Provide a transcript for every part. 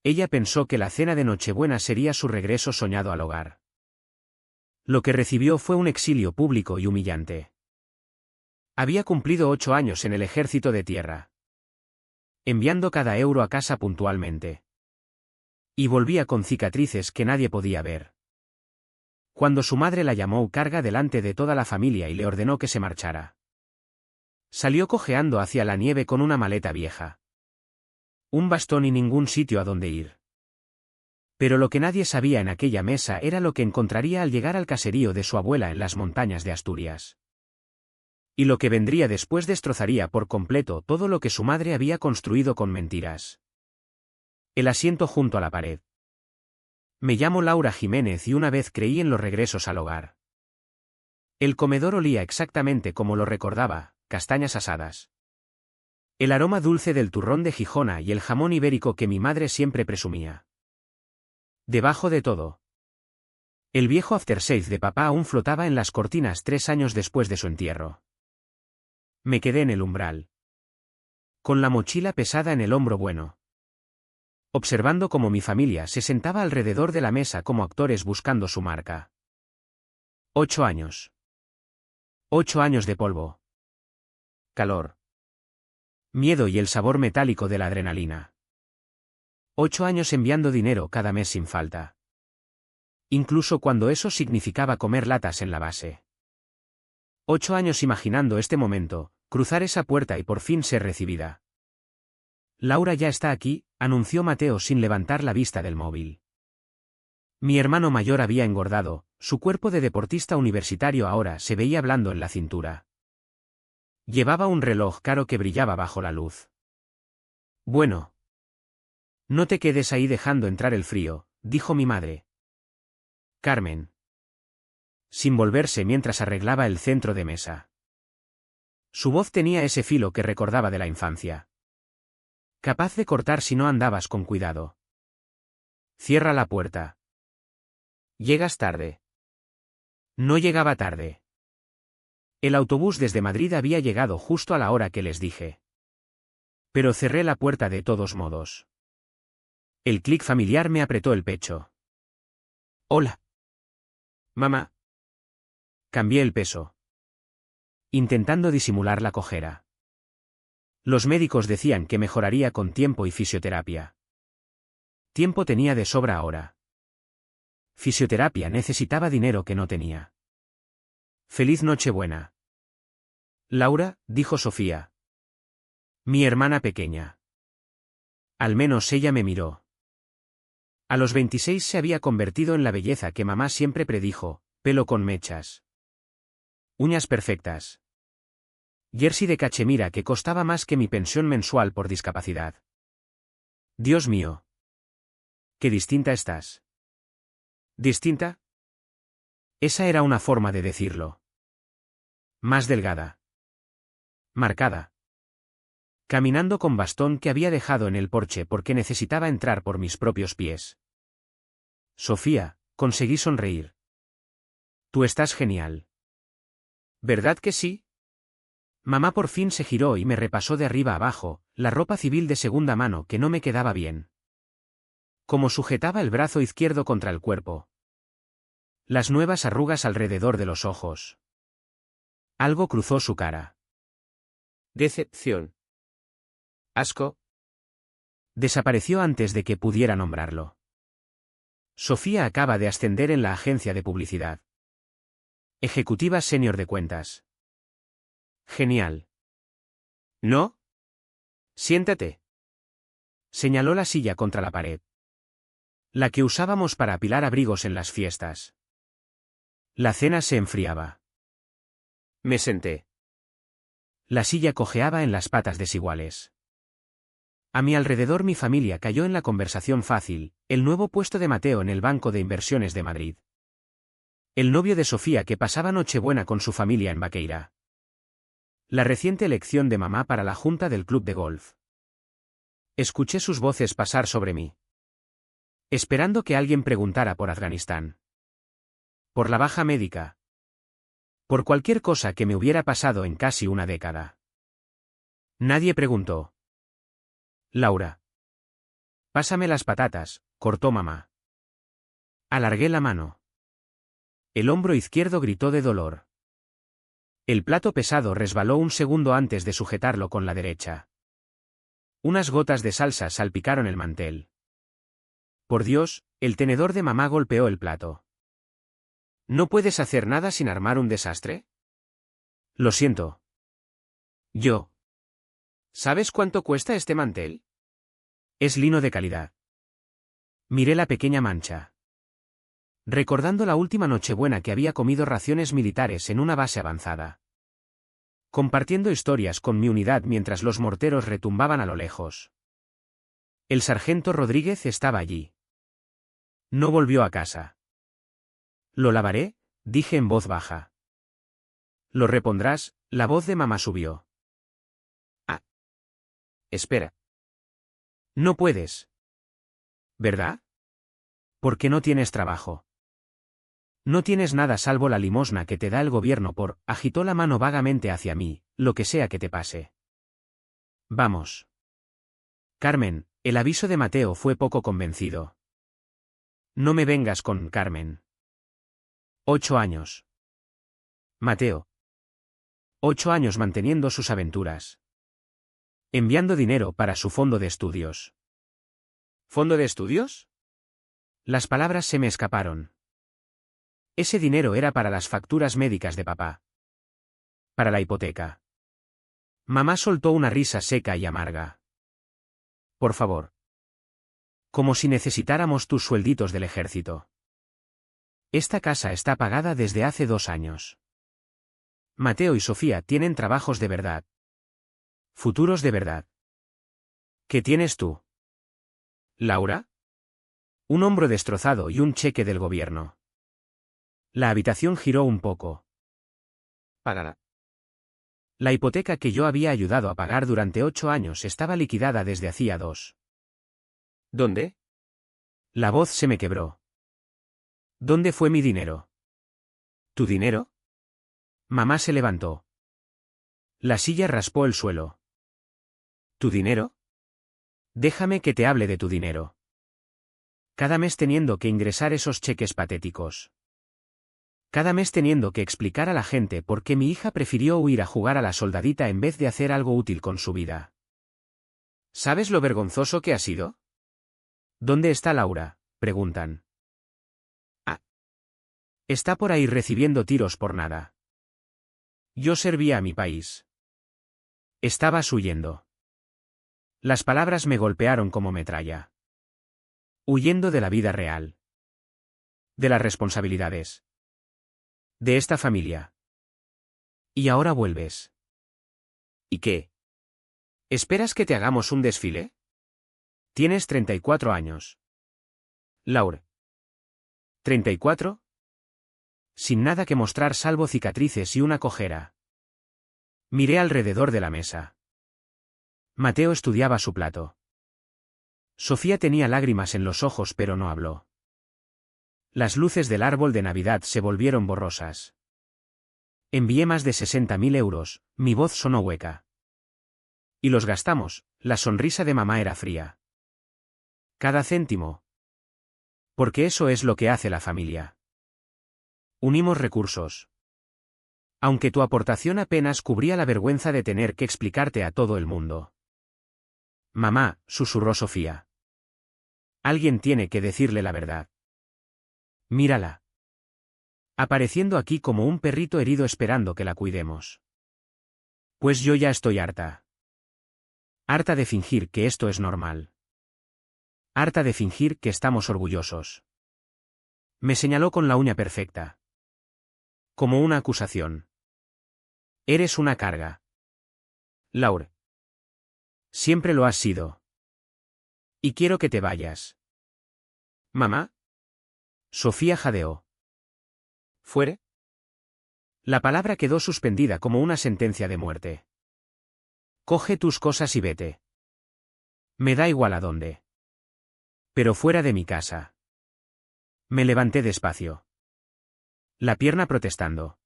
Ella pensó que la cena de Nochebuena sería su regreso soñado al hogar. Lo que recibió fue un exilio público y humillante. Había cumplido 8 años en el ejército de tierra, enviando cada euro a casa puntualmente. Y volvía con cicatrices que nadie podía ver. Cuando su madre la llamó carga delante de toda la familia y le ordenó que se marchara, salió cojeando hacia la nieve con una maleta vieja, un bastón y ningún sitio a donde ir. Pero lo que nadie sabía en aquella mesa era lo que encontraría al llegar al caserío de su abuela en las montañas de Asturias. Y lo que vendría después destrozaría por completo todo lo que su madre había construido con mentiras. El asiento junto a la pared. Me llamo Laura Jiménez y una vez creí en los regresos al hogar. El comedor olía exactamente como lo recordaba, castañas asadas. El aroma dulce del turrón de Gijona y el jamón ibérico que mi madre siempre presumía. Debajo de todo, el viejo aftershave de papá aún flotaba en las cortinas 3 años después de su entierro. Me quedé en el umbral, con la mochila pesada en el hombro bueno, observando cómo mi familia se sentaba alrededor de la mesa como actores buscando su marca. 8 años. 8 años de polvo. Calor. Miedo y el sabor metálico de la adrenalina. 8 años enviando dinero cada mes sin falta. Incluso cuando eso significaba comer latas en la base. 8 años imaginando este momento, cruzar esa puerta y por fin ser recibida. Laura ya está aquí, anunció Mateo sin levantar la vista del móvil. Mi hermano mayor había engordado, su cuerpo de deportista universitario ahora se veía blando en la cintura. Llevaba un reloj caro que brillaba bajo la luz. Bueno. No te quedes ahí dejando entrar el frío, dijo mi madre. Carmen. Sin volverse mientras arreglaba el centro de mesa. Su voz tenía ese filo que recordaba de la infancia. Capaz de cortar si no andabas con cuidado. Cierra la puerta. Llegas tarde. No llegaba tarde. El autobús desde Madrid había llegado justo a la hora que les dije. Pero cerré la puerta de todos modos. El clic familiar me apretó el pecho. Hola. Mamá. Cambié el peso, intentando disimular la cojera. Los médicos decían que mejoraría con tiempo y fisioterapia. Tiempo tenía de sobra ahora. Fisioterapia necesitaba dinero que no tenía. Feliz Nochebuena. Laura, dijo Sofía. Mi hermana pequeña. Al menos ella me miró. A los 26 se había convertido en la belleza que mamá siempre predijo, pelo con mechas. Uñas perfectas. Jersey de cachemira que costaba más que mi pensión mensual por discapacidad. Dios mío. Qué distinta estás. ¿Distinta? Esa era una forma de decirlo. Más delgada. Marcada. Caminando con bastón que había dejado en el porche porque necesitaba entrar por mis propios pies. Sofía, conseguí sonreír. Tú estás genial. ¿Verdad que sí? Mamá por fin se giró y me repasó de arriba abajo, la ropa civil de segunda mano que no me quedaba bien. Como sujetaba el brazo izquierdo contra el cuerpo. Las nuevas arrugas alrededor de los ojos. Algo cruzó su cara. Decepción. Asco. Desapareció antes de que pudiera nombrarlo. Sofía acaba de ascender en la agencia de publicidad. Ejecutiva senior de cuentas. Genial. ¿No? Siéntate. Señaló la silla contra la pared. La que usábamos para apilar abrigos en las fiestas. La cena se enfriaba. Me senté. La silla cojeaba en las patas desiguales. A mi alrededor mi familia cayó en la conversación fácil, el nuevo puesto de Mateo en el Banco de Inversiones de Madrid. El novio de Sofía que pasaba Nochebuena con su familia en Vaqueira. La reciente elección de mamá para la junta del club de golf. Escuché sus voces pasar sobre mí. Esperando que alguien preguntara por Afganistán. Por la baja médica. Por cualquier cosa que me hubiera pasado en casi una década. Nadie preguntó. Laura. Pásame las patatas, cortó mamá. Alargué la mano. El hombro izquierdo gritó de dolor. El plato pesado resbaló un segundo antes de sujetarlo con la derecha. Unas gotas de salsa salpicaron el mantel. Por Dios, el tenedor de mamá golpeó el plato. ¿No puedes hacer nada sin armar un desastre? Lo siento. Yo. ¿Sabes cuánto cuesta este mantel? Es lino de calidad. Miré la pequeña mancha. Recordando la última Nochebuena que había comido raciones militares en una base avanzada. Compartiendo historias con mi unidad mientras los morteros retumbaban a lo lejos. El sargento Rodríguez estaba allí. No volvió a casa. Lo lavaré, dije en voz baja. Lo repondrás, la voz de mamá subió. Ah. Espera. No puedes. ¿Verdad? ¿Por qué no tienes trabajo? No tienes nada salvo la limosna que te da el gobierno por, agitó la mano vagamente hacia mí, lo que sea que te pase. Vamos. Carmen, el aviso de Mateo fue poco convencido. No me vengas con Carmen. 8 años. Mateo. 8 años manteniendo sus aventuras. Enviando dinero para su fondo de estudios. ¿Fondo de estudios? Las palabras se me escaparon. Ese dinero era para las facturas médicas de papá. Para la hipoteca. Mamá soltó una risa seca y amarga. Por favor. Como si necesitáramos tus suelditos del ejército. Esta casa está pagada desde hace 2 años. Mateo y Sofía tienen trabajos de verdad. Futuros de verdad. ¿Qué tienes tú? ¿Laura? Un hombro destrozado y un cheque del gobierno. La habitación giró un poco. Pagada. La hipoteca que yo había ayudado a pagar durante 8 años estaba liquidada desde hacía 2. ¿Dónde? La voz se me quebró. ¿Dónde fue mi dinero? ¿Tu dinero? Mamá se levantó. La silla raspó el suelo. ¿Tu dinero? Déjame que te hable de tu dinero. Cada mes teniendo que ingresar esos cheques patéticos. Cada mes teniendo que explicar a la gente por qué mi hija prefirió huir a jugar a la soldadita en vez de hacer algo útil con su vida. ¿Sabes lo vergonzoso que ha sido? ¿Dónde está Laura?, preguntan. Ah. Está por ahí recibiendo tiros por nada. Yo servía a mi país. Estabas huyendo. Las palabras me golpearon como metralla. Huyendo de la vida real. De las responsabilidades. De esta familia. Y ahora vuelves. ¿Y qué? ¿Esperas que te hagamos un desfile? Tienes 34 años. Laura. ¿34? Sin nada que mostrar salvo cicatrices y una cojera. Miré alrededor de la mesa. Mateo estudiaba su plato. Sofía tenía lágrimas en los ojos pero no habló. Las luces del árbol de Navidad se volvieron borrosas. Envié más de 60.000 euros, mi voz sonó hueca. Y los gastamos, la sonrisa de mamá era fría. Cada céntimo. Porque eso es lo que hace la familia. Unimos recursos. Aunque tu aportación apenas cubría la vergüenza de tener que explicarte a todo el mundo. Mamá, susurró Sofía. Alguien tiene que decirle la verdad. Mírala. Apareciendo aquí como un perrito herido esperando que la cuidemos. Pues yo ya estoy harta. Harta de fingir que esto es normal. Harta de fingir que estamos orgullosos. Me señaló con la uña perfecta. Como una acusación. Eres una carga. Laura. Siempre lo has sido. Y quiero que te vayas. ¿Mamá? Sofía jadeó. ¿Fuere? La palabra quedó suspendida como una sentencia de muerte. Coge tus cosas y vete. Me da igual a dónde. Pero fuera de mi casa. Me levanté despacio. La pierna protestando.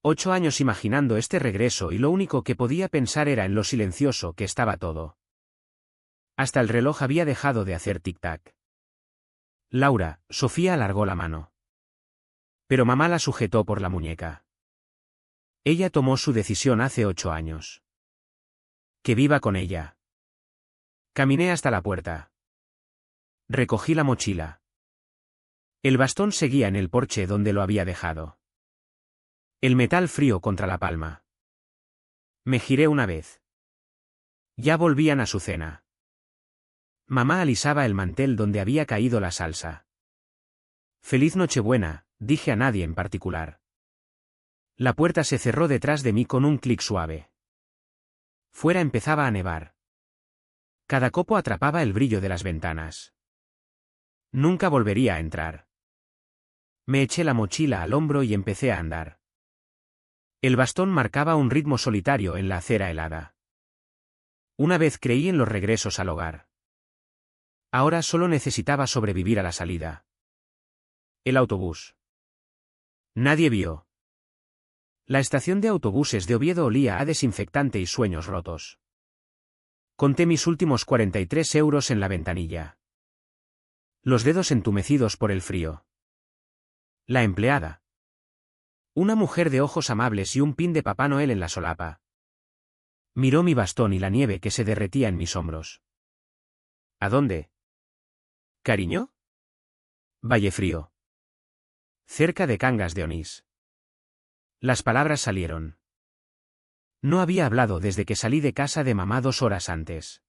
8 años imaginando este regreso y lo único que podía pensar era en lo silencioso que estaba todo. Hasta el reloj había dejado de hacer tic-tac. Laura, Sofía alargó la mano. Pero mamá la sujetó por la muñeca. Ella tomó su decisión hace 8 años. Que viva con ella. Caminé hasta la puerta. Recogí la mochila. El bastón seguía en el porche donde lo había dejado. El metal frío contra la palma. Me giré una vez. Ya volvían a su cena. Mamá alisaba el mantel donde había caído la salsa. Feliz Nochebuena, dije a nadie en particular. La puerta se cerró detrás de mí con un clic suave. Fuera empezaba a nevar. Cada copo atrapaba el brillo de las ventanas. Nunca volvería a entrar. Me eché la mochila al hombro y empecé a andar. El bastón marcaba un ritmo solitario en la acera helada. Una vez creí en los regresos al hogar. Ahora solo necesitaba sobrevivir a la salida. El autobús. Nadie vio. La estación de autobuses de Oviedo olía a desinfectante y sueños rotos. Conté mis últimos 43 euros en la ventanilla. Los dedos entumecidos por el frío. La empleada. Una mujer de ojos amables y un pin de Papá Noel en la solapa. Miró mi bastón y la nieve que se derretía en mis hombros. ¿A dónde? ¿Cariño? Vallefrío. Cerca de Cangas de Onís. Las palabras salieron. No había hablado desde que salí de casa de mamá 2 horas antes.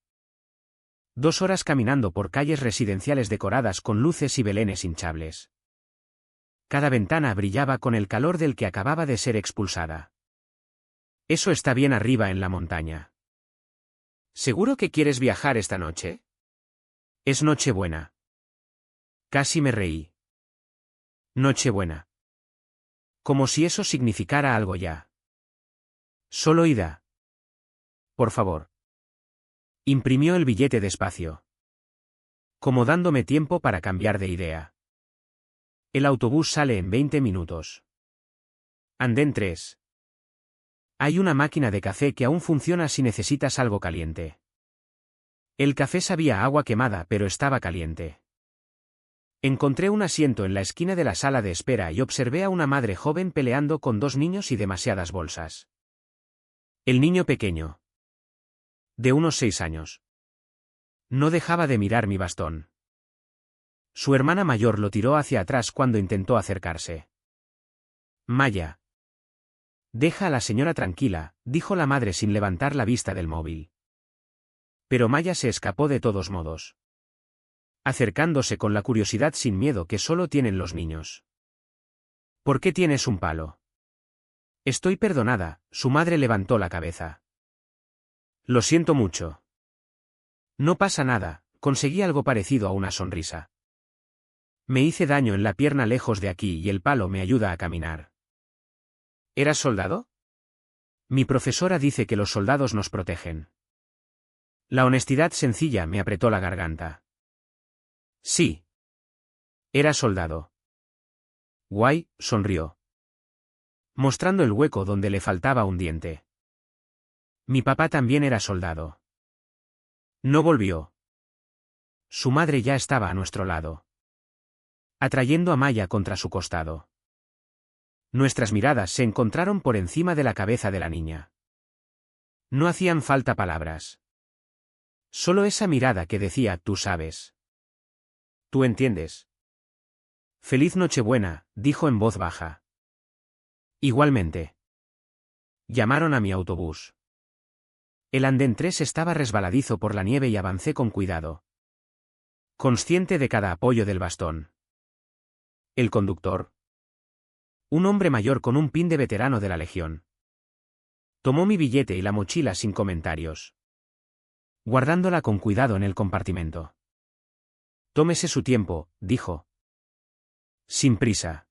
2 horas caminando por calles residenciales decoradas con luces y belenes hinchables. Cada ventana brillaba con el calor del que acababa de ser expulsada. Eso está bien arriba en la montaña. ¿Seguro que quieres viajar esta noche? Es Nochebuena. Casi me reí. Nochebuena. Como si eso significara algo ya. Solo ida. Por favor. Imprimió el billete despacio. Como dándome tiempo para cambiar de idea. El autobús sale en 20 minutos. Andén 3. Hay una máquina de café que aún funciona si necesitas algo caliente. El café sabía a agua quemada pero estaba caliente. Encontré un asiento en la esquina de la sala de espera y observé a una madre joven peleando con 2 niños y demasiadas bolsas. El niño pequeño. De unos 6 años. No dejaba de mirar mi bastón. Su hermana mayor lo tiró hacia atrás cuando intentó acercarse. Maya. Deja a la señora tranquila, dijo la madre sin levantar la vista del móvil. Pero Maya se escapó de todos modos. Acercándose con la curiosidad sin miedo que solo tienen los niños. ¿Por qué tienes un palo? Estoy perdonada, su madre levantó la cabeza. Lo siento mucho. No pasa nada, conseguí algo parecido a una sonrisa. Me hice daño en la pierna lejos de aquí y el palo me ayuda a caminar. ¿Eras soldado? Mi profesora dice que los soldados nos protegen. La honestidad sencilla me apretó la garganta. Sí. Era soldado. Guay, sonrió. Mostrando el hueco donde le faltaba un diente. Mi papá también era soldado. No volvió. Su madre ya estaba a nuestro lado. Atrayendo a Maya contra su costado. Nuestras miradas se encontraron por encima de la cabeza de la niña. No hacían falta palabras. Solo esa mirada que decía, tú sabes. ¿Tú entiendes? Feliz Nochebuena, dijo en voz baja. Igualmente. Llamaron a mi autobús. El andén 3 estaba resbaladizo por la nieve y avancé con cuidado. Consciente de cada apoyo del bastón. El conductor. Un hombre mayor con un pin de veterano de la Legión. Tomó mi billete y la mochila sin comentarios. Guardándola con cuidado en el compartimento. Tómese su tiempo, dijo. Sin prisa.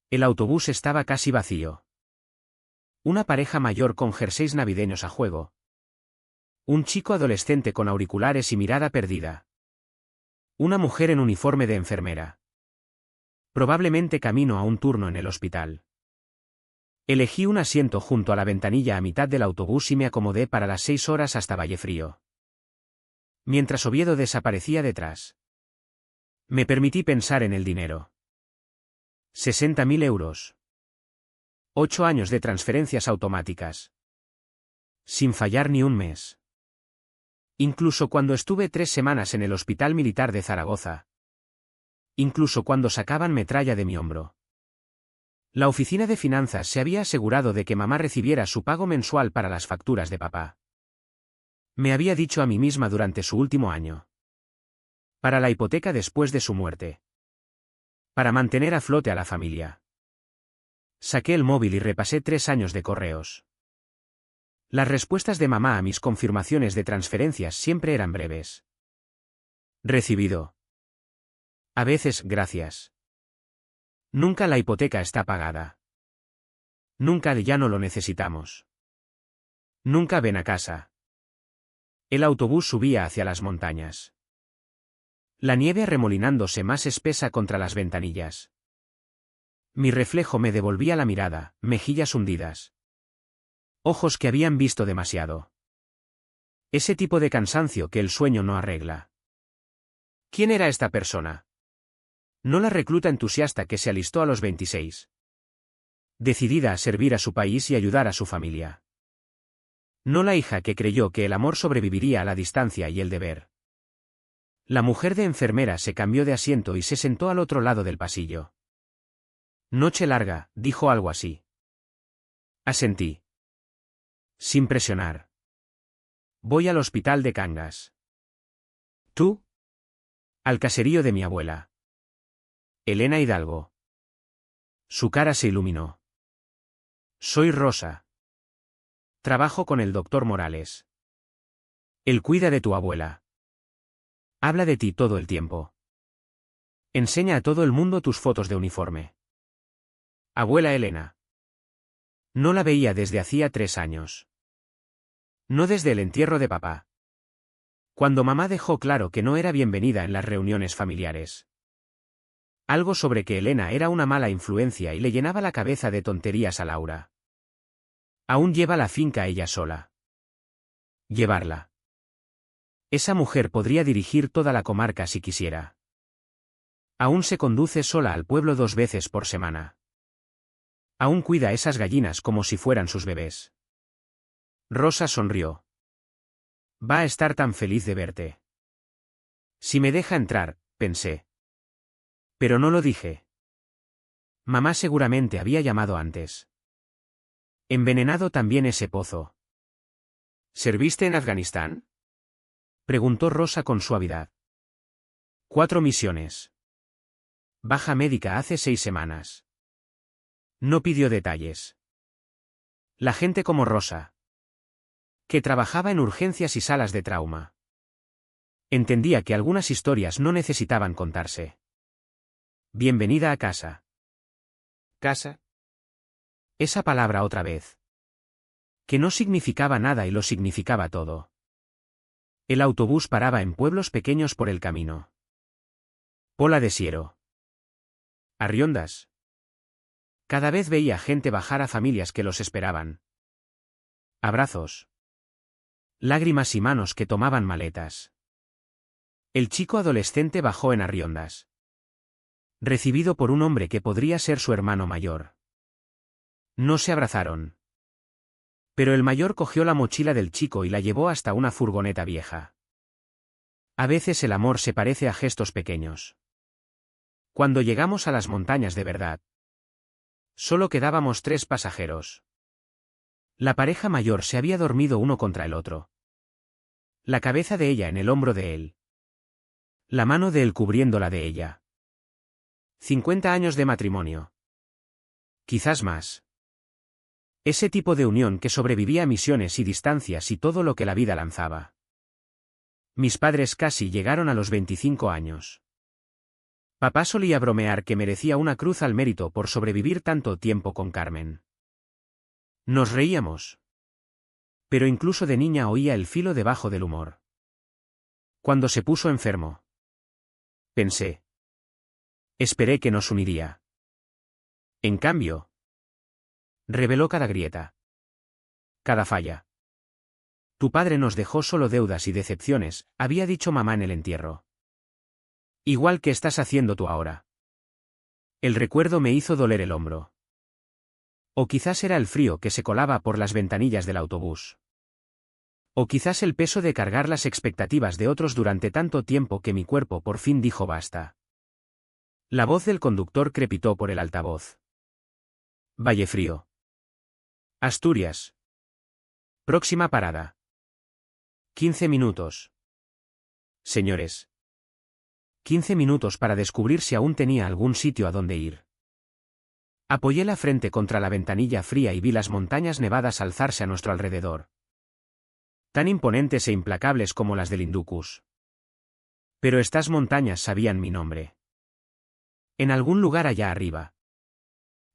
El autobús estaba casi vacío. Una pareja mayor con jerseys navideños a juego. Un chico adolescente con auriculares y mirada perdida. Una mujer en uniforme de enfermera. Probablemente camino a un turno en el hospital. Elegí un asiento junto a la ventanilla a mitad del autobús y me acomodé para las 6 horas hasta Vallefrío. mientras Oviedo desaparecía detrás. Me permití pensar en el dinero. 60.000 euros. 8 años de transferencias automáticas. Sin fallar ni un mes. Incluso cuando estuve 3 semanas en el Hospital Militar de Zaragoza. Incluso cuando sacaban metralla de mi hombro. La oficina de finanzas se había asegurado de que mamá recibiera su pago mensual para las facturas de papá. Me había dicho a mí misma durante su último año. Para la hipoteca después de su muerte. Para mantener a flote a la familia. Saqué el móvil y repasé 3 años de correos. Las respuestas de mamá a mis confirmaciones de transferencias siempre eran breves. Recibido. A veces, gracias. Nunca la hipoteca está pagada. Nunca ya no lo necesitamos. Nunca ven a casa. El autobús subía hacia las montañas. La nieve arremolinándose más espesa contra las ventanillas. Mi reflejo me devolvía la mirada, mejillas hundidas. Ojos que habían visto demasiado. Ese tipo de cansancio que el sueño no arregla. ¿Quién era esta persona? No la recluta entusiasta que se alistó a los 26. Decidida a servir a su país y ayudar a su familia. No la hija que creyó que el amor sobreviviría a la distancia y el deber. La mujer de enfermera se cambió de asiento y se sentó al otro lado del pasillo. Noche larga, dijo algo así. Asentí. Sin presionar. Voy al hospital de Cangas. ¿Tú? Al caserío de mi abuela. Elena Hidalgo. Su cara se iluminó. Soy Rosa. Trabajo con el doctor Morales. Él cuida de tu abuela. Habla de ti todo el tiempo. Enseña a todo el mundo tus fotos de uniforme. Abuela Elena. No la veía desde hacía 3 años. No desde el entierro de papá. Cuando mamá dejó claro que no era bienvenida en las reuniones familiares. Algo sobre que Elena era una mala influencia y le llenaba la cabeza de tonterías a Laura. Aún lleva la finca ella sola. Llevarla. Esa mujer podría dirigir toda la comarca si quisiera. Aún se conduce sola al pueblo 2 veces por semana. Aún cuida esas gallinas como si fueran sus bebés. Rosa sonrió. Va a estar tan feliz de verte. Si me deja entrar, pensé. Pero no lo dije. Mamá seguramente había llamado antes. Envenenado también ese pozo. ¿Serviste en Afganistán? Preguntó Rosa con suavidad. 4 misiones. Baja médica hace 6 semanas. No pidió detalles. La gente como Rosa. Que trabajaba en urgencias y salas de trauma. Entendía que algunas historias no necesitaban contarse. Bienvenida a casa. ¿Casa? Esa palabra otra vez. Que no significaba nada y lo significaba todo. El autobús paraba en pueblos pequeños por el camino. Pola de Siero. Arriondas. Cada vez veía gente bajar a familias que los esperaban. Abrazos. Lágrimas y manos que tomaban maletas. El chico adolescente bajó en Arriondas. Recibido por un hombre que podría ser su hermano mayor. No se abrazaron. Pero el mayor cogió la mochila del chico y la llevó hasta una furgoneta vieja. A veces el amor se parece a gestos pequeños. Cuando llegamos a las montañas de verdad. Solo quedábamos 3 pasajeros. La pareja mayor se había dormido uno contra el otro. La cabeza de ella en el hombro de él. La mano de él cubriendo la de ella. 50 años de matrimonio. Quizás más. Ese tipo de unión que sobrevivía a misiones y distancias y todo lo que la vida lanzaba. Mis padres casi llegaron a los 25 años. Papá solía bromear que merecía una cruz al mérito por sobrevivir tanto tiempo con Carmen. Nos reíamos. Pero incluso de niña oía el filo debajo del humor. Cuando se puso enfermo. Pensé. Esperé que nos uniría. En cambio. Reveló cada grieta. Cada falla. Tu padre nos dejó solo deudas y decepciones, había dicho mamá en el entierro. Igual que estás haciendo tú ahora. El recuerdo me hizo doler el hombro. O quizás era el frío que se colaba por las ventanillas del autobús. O quizás el peso de cargar las expectativas de otros durante tanto tiempo que mi cuerpo por fin dijo basta. La voz del conductor crepitó por el altavoz. Vallefrío. Asturias. Próxima parada. 15 minutos. Señores. 15 minutos para descubrir si aún tenía algún sitio a donde ir. Apoyé la frente contra la ventanilla fría y vi las montañas nevadas alzarse a nuestro alrededor. Tan imponentes e implacables como las del Hindukush. Pero estas montañas sabían mi nombre. En algún lugar allá arriba.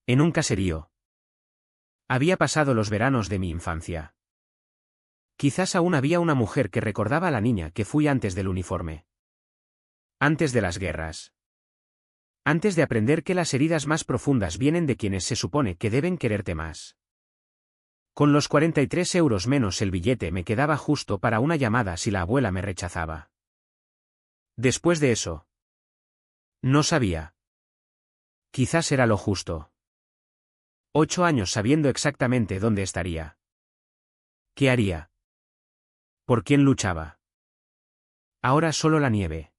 En un caserío. Había pasado los veranos de mi infancia. Quizás aún había una mujer que recordaba a la niña que fui antes del uniforme. Antes de las guerras. Antes de aprender que las heridas más profundas vienen de quienes se supone que deben quererte más. Con los 43 euros menos el billete me quedaba justo para una llamada si la abuela me rechazaba. Después de eso. No sabía. Quizás era lo justo. 8 años sabiendo exactamente dónde estaría. ¿Qué haría? ¿Por quién luchaba? Ahora solo la nieve.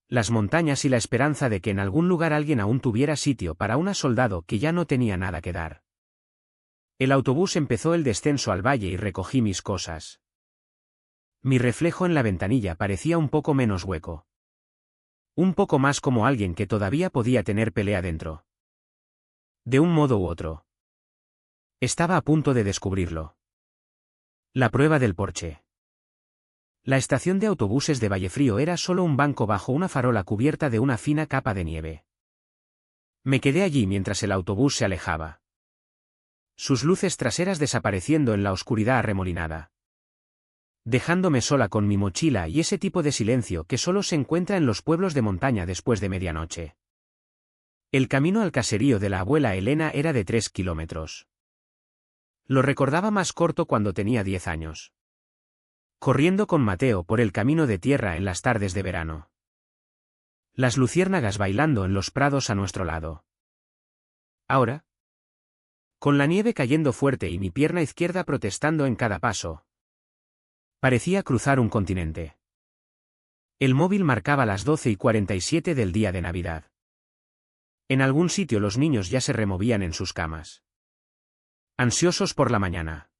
Las montañas y la esperanza de que en algún lugar alguien aún tuviera sitio para un soldado que ya no tenía nada que dar. El autobús empezó el descenso al valle y recogí mis cosas. Mi reflejo en la ventanilla parecía un poco menos hueco. Un poco más como alguien que todavía podía tener pelea dentro. De un modo u otro. Estaba a punto de descubrirlo. La prueba del porche. La estación de autobuses de Vallefrío era solo un banco bajo una farola cubierta de una fina capa de nieve. Me quedé allí mientras el autobús se alejaba. Sus luces traseras desapareciendo en la oscuridad arremolinada. Dejándome sola con mi mochila y ese tipo de silencio que solo se encuentra en los pueblos de montaña después de medianoche. El camino al caserío de la abuela Elena era de 3 kilómetros. Lo recordaba más corto cuando tenía 10 años. Corriendo con Mateo por el camino de tierra en las tardes de verano. Las luciérnagas bailando en los prados a nuestro lado. Ahora, con la nieve cayendo fuerte y mi pierna izquierda protestando en cada paso, parecía cruzar un continente. El móvil marcaba las 12:47 del día de Navidad. En algún sitio los niños ya se removían en sus camas. Ansiosos por la mañana.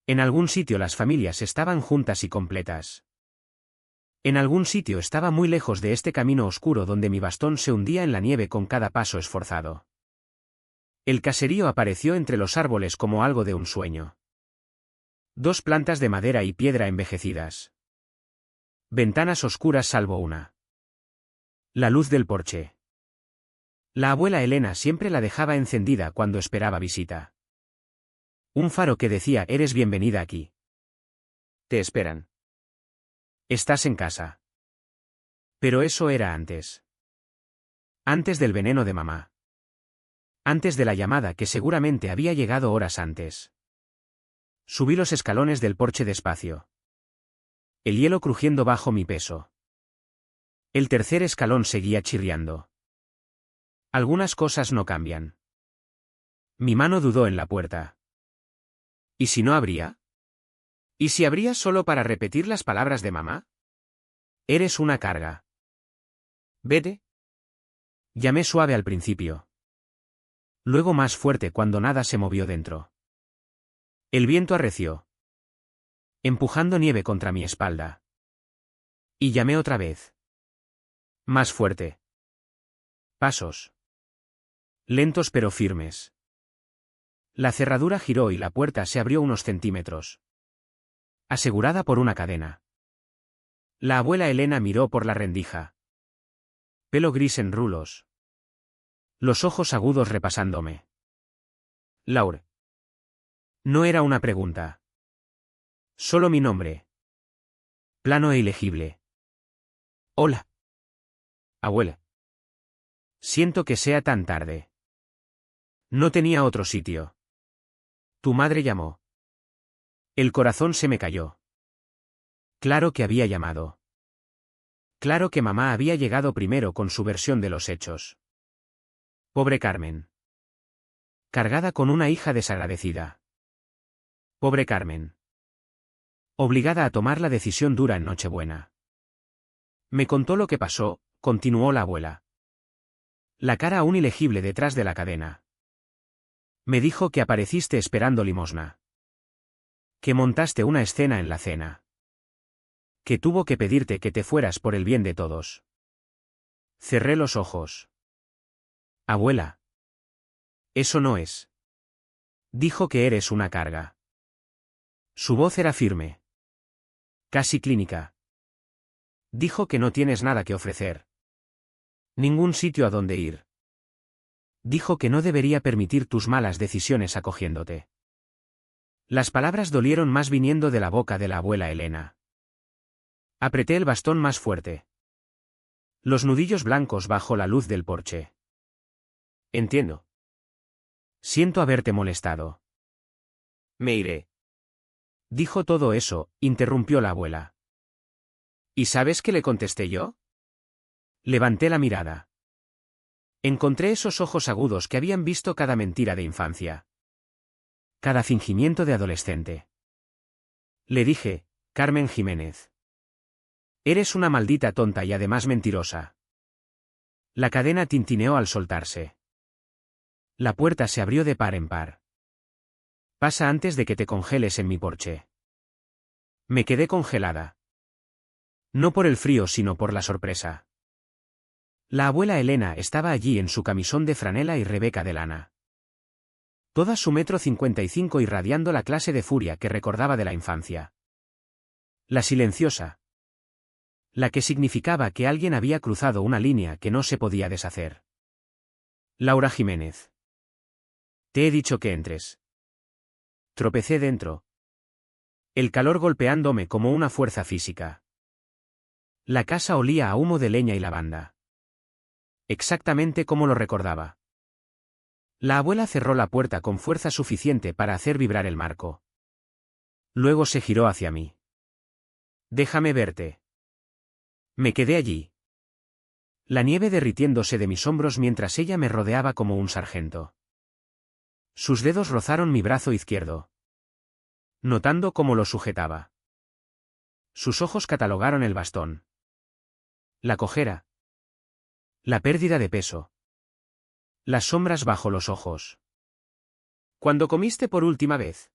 En algún sitio las familias estaban juntas y completas. En algún sitio estaba muy lejos de este camino oscuro donde mi bastón se hundía en la nieve con cada paso esforzado. El caserío apareció entre los árboles como algo de un sueño. 2 plantas de madera y piedra envejecidas. Ventanas oscuras salvo una. La luz del porche. La abuela Elena siempre la dejaba encendida cuando esperaba visita. Un faro que decía eres bienvenida aquí. Te esperan. Estás en casa. Pero eso era antes. Antes del veneno de mamá. Antes de la llamada que seguramente había llegado horas antes. Subí los escalones del porche despacio. El hielo crujiendo bajo mi peso. El tercer escalón seguía chirriando. Algunas cosas no cambian. Mi mano dudó en la puerta. ¿Y si no abría? ¿Y si abría solo para repetir las palabras de mamá? Eres una carga. Vete. Llamé suave al principio. Luego más fuerte cuando nada se movió dentro. El viento arreció. Empujando nieve contra mi espalda. Y llamé otra vez. Más fuerte. Pasos. Lentos pero firmes. La cerradura giró y la puerta se abrió unos centímetros. Asegurada por una cadena. La abuela Elena miró por la rendija. Pelo gris en rulos. Los ojos agudos repasándome. Laure. No era una pregunta. Solo mi nombre. Plano e ilegible. Hola. Abuela. Siento que sea tan tarde. No tenía otro sitio. Tu madre llamó. El corazón se me cayó. Claro que había llamado. Claro que mamá había llegado primero con su versión de los hechos. Pobre Carmen. Cargada con una hija desagradecida. Pobre Carmen. Obligada a tomar la decisión dura en Nochebuena. Me contó lo que pasó, continuó la abuela. La cara aún ilegible detrás de la cadena. Me dijo que apareciste esperando limosna. Que montaste una escena en la cena. Que tuvo que pedirte que te fueras por el bien de todos. Cerré los ojos. Abuela. Eso no es. Dijo que eres una carga. Su voz era firme. Casi clínica. Dijo que no tienes nada que ofrecer. Ningún sitio a donde ir. Dijo que no debería permitir tus malas decisiones acogiéndote. Las palabras dolieron más viniendo de la boca de la abuela Elena. Apreté el bastón más fuerte. Los nudillos blancos bajo la luz del porche. Entiendo. Siento haberte molestado. Me iré. Dijo todo eso, interrumpió la abuela. ¿Y sabes qué le contesté yo? Levanté la mirada. Encontré esos ojos agudos que habían visto cada mentira de infancia. Cada fingimiento de adolescente. Le dije, Carmen Jiménez. Eres una maldita tonta y además mentirosa. La cadena tintineó al soltarse. La puerta se abrió de par en par. Pasa antes de que te congeles en mi porche. Me quedé congelada. No por el frío sino por la sorpresa. La abuela Elena estaba allí en su camisón de franela y rebeca de lana. Toda su 1,55 m irradiando la clase de furia que recordaba de la infancia. La silenciosa. La que significaba que alguien había cruzado una línea que no se podía deshacer. Laura Jiménez. Te he dicho que entres. Tropecé dentro. El calor golpeándome como una fuerza física. La casa olía a humo de leña y lavanda. Exactamente como lo recordaba. La abuela cerró la puerta con fuerza suficiente para hacer vibrar el marco. Luego se giró hacia mí. Déjame verte. Me quedé allí. La nieve derritiéndose de mis hombros mientras ella me rodeaba como un sargento. Sus dedos rozaron mi brazo izquierdo. Notando cómo lo sujetaba. Sus ojos catalogaron el bastón. La cojera. La pérdida de peso. Las sombras bajo los ojos. ¿Cuándo comiste por última vez?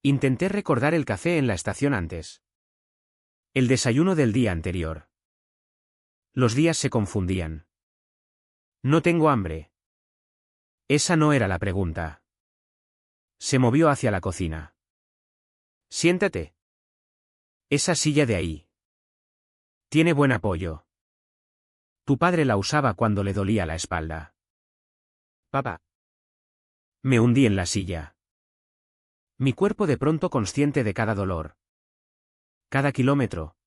Intenté recordar el café en la estación antes. El desayuno del día anterior. Los días se confundían. No tengo hambre. Esa no era la pregunta. Se movió hacia la cocina. Siéntate. Esa silla de ahí. Tiene buen apoyo. Tu padre la usaba cuando le dolía la espalda. Papá. Me hundí en la silla. Mi cuerpo de pronto consciente de cada dolor. Cada kilómetro.